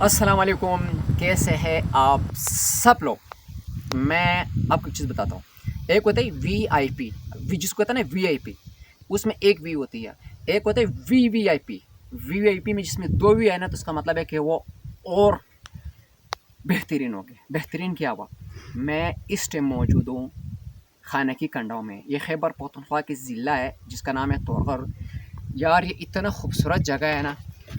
अस्सलाम वालेकुम, कैसे हैं आप सब लोग। मैं आपको एक चीज़ बताता हूँ। एक होता है VIP, जिसको कहता है ना VIP, उसमें एक V होती है। एक होता है VVIP। VVIP में जिसमें दो V है ना, तो उसका मतलब है कि वो और बेहतरीन हो गए। बेहतरीन क्या हुआ, मैं इस टाइम मौजूद हूँ खाना की कंडाओं में। ये खैबर पख्तूनख्वा की ज़िला है जिसका नाम है तोरगर। यार ये इतना खूबसूरत जगह है ना।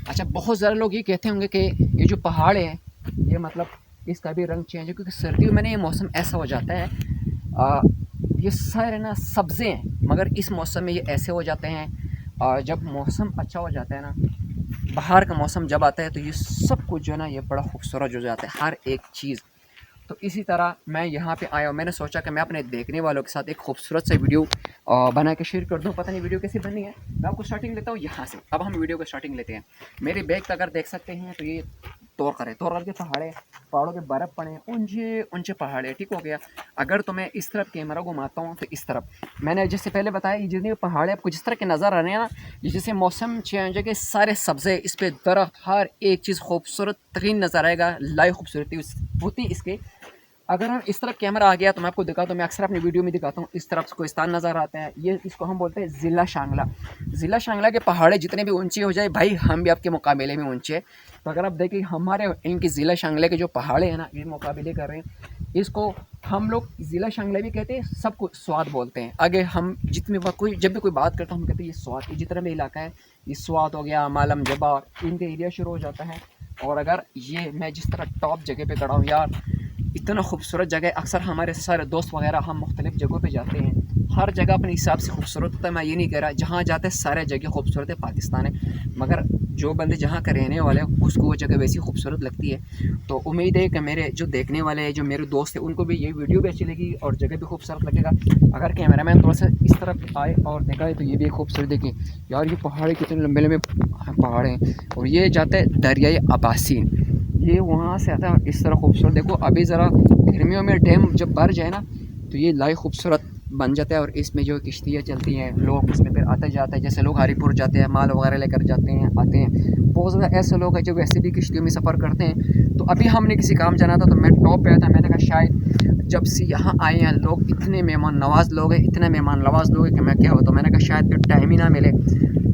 अच्छा, बहुत ज़्यादा लोग ये कहते होंगे कि ये जो पहाड़ है ये मतलब इसका भी रंग चेंज है, क्योंकि सर्दियों में ना ये मौसम ऐसा हो जाता है। ये सारे ना सब्ज़े हैं, मगर इस मौसम में ये ऐसे हो जाते हैं। जब मौसम अच्छा हो जाता है ना, बाहर का मौसम जब आता है, तो ये सब कुछ जो है ना ये बड़ा खूबसूरत हो जाता है, हर एक चीज़। तो इसी तरह मैं यहाँ पे आया हूँ। मैंने सोचा कि मैं अपने देखने वालों के साथ एक खूबसूरत सा वीडियो बना के शेयर कर दूँ। पता नहीं वीडियो कैसी बनी है। मैं आपको स्टार्टिंग लेता हूँ यहाँ से। अब हम वीडियो को स्टार्टिंग लेते हैं। मेरे बैग पर अगर देख सकते हैं तो ये तोरकर है। तोरकर के पहाड़ है, पहाड़ों पे बर्फ़ पड़े हैं, ऊंचे ऊंचे पहाड़ है। ठीक हो गया। अगर तो मैं इस तरफ कैमरा घुमाता हूँ तो इस तरफ, मैंने जैसे पहले बताया, ये जितने पहाड़ है आपको जिस तरह के नज़र आ रहे हैं ना, ये जैसे मौसम चेंज है कि सारे सब्ज़े, इस पर दरख्त, हर एक चीज़ खूबसूरत तरीन नज़र आएगा। लाइव खूबसूरती होती इसके। अगर हम इस तरफ कैमरा आ गया तो मैं आपको दिखाता हूँ। मैं अक्सर अपनी वीडियो में दिखाता हूँ। इस तरफ कोहिस्तान नज़र आते हैं। ये इसको हम बोलते हैं ज़िला शांगला। ज़िला शांगला के पहाड़े जितने भी ऊंचे हो जाए भाई, हम भी आपके मुकाबले में ऊंचे। तो अगर आप देखें हमारे इनकी ज़िला शांगला के जो पहाड़े हैं ना, ये मुकाबले कर रहे हैं। इसको हम लोग ज़िला शांगला भी कहते हैं, सब कुछ स्वाद बोलते हैं। आगे हम जितने कोई जब भी कोई बात करता हूँ हम कहते हैं ये स्वाद। ये जितना भी इलाका है, ये स्वाद हो गया, मालम जबा, इनके एरिया शुरू हो जाता है। और अगर ये मैं जिस तरह टॉप जगह पे खड़ा हूँ यार, इतना खूबसूरत जगह। अक्सर हमारे सारे दोस्त वगैरह हम मुख्तलिफ़ जगहों पे जाते हैं। हर जगह अपने हिसाब से खूबसूरत होता है। मैं ये नहीं कह रहा जहाँ जाते हैं सारे जगह खूबसूरत है, पाकिस्तान है, मगर जो बंदे जहाँ के रहने वाले हैं उसको वो जगह वैसी खूबसूरत लगती है। तो उम्मीद है कि मेरे जो देखने वाले हैं, जो मेरे दोस्त हैं, उनको भी ये वीडियो भी अच्छी लगी और जगह भी खूबसूरत लगेगा। अगर कैमरा मैन थोड़ा सा इस तरफ आए और देखा है तो ये भी खूबसूरत देखें। यार ये पहाड़ कितने लंबे लंबे पहाड़ हैं, और ये जाता है दरियाई अब्बासीन। ये वहाँ से आता है इस तरह खूबसूरत। देखो अभी ज़रा गर्मियों में डैम जब भर जाए ना, तो ये लाइव खूबसूरत बन जाता है। और इसमें जो किश्तियाँ चलती हैं, लोग इसमें फिर आते जाते हैं। जैसे लोग हरीपुर जाते हैं, माल वगैरह लेकर जाते हैं, आते हैं। बहुत ज़्यादा ऐसे लोग हैं जो वैसे भी किश्तियों में सफ़र करते हैं। तो अभी हमने किसी काम जाना था, तो मैं टॉप पे आया था। मैंने कहा शायद जब से यहाँ आए हैं लोग, इतने मेहमान नवाज़ लोग हैं, इतने मेहमान नवाज़ लोग हैं कि मैं क्या हो। तो मैंने कहा शायद फिर टाइम ही ना मिले।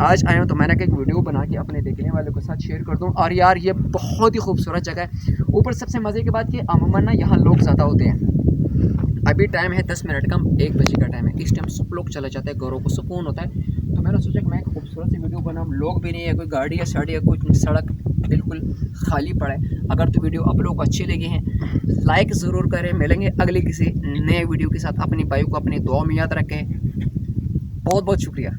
आज आया हूँ तो मैंने कहा एक वीडियो बना के अपने देखने वालों के साथ शेयर कर दूँ। और यार ये बहुत ही खूबसूरत जगह है। ऊपर सबसे मज़े की बात कि अमूमन ना यहाँ लोग ज़्यादा होते हैं। अभी टाइम है 10 मिनट का, 1 बजे का टाइम है। इस टाइम सब लोग चले जाते हैं, घरों को सुकून होता है। तो मैंने सोचा कि मैं एक खूबसूरत सी वीडियो बनाऊँ। लोग भी नहीं है, कोई गाड़ी या साड़ी या कोई सड़क बिल्कुल खाली पड़ा है। अगर तो वीडियो आप लोग को अच्छे लगे हैं, लाइक ज़रूर करें। मिलेंगे अगले किसी नए वीडियो के साथ। अपनी भाई को अपनी दुआ में याद रखें। बहुत बहुत शुक्रिया।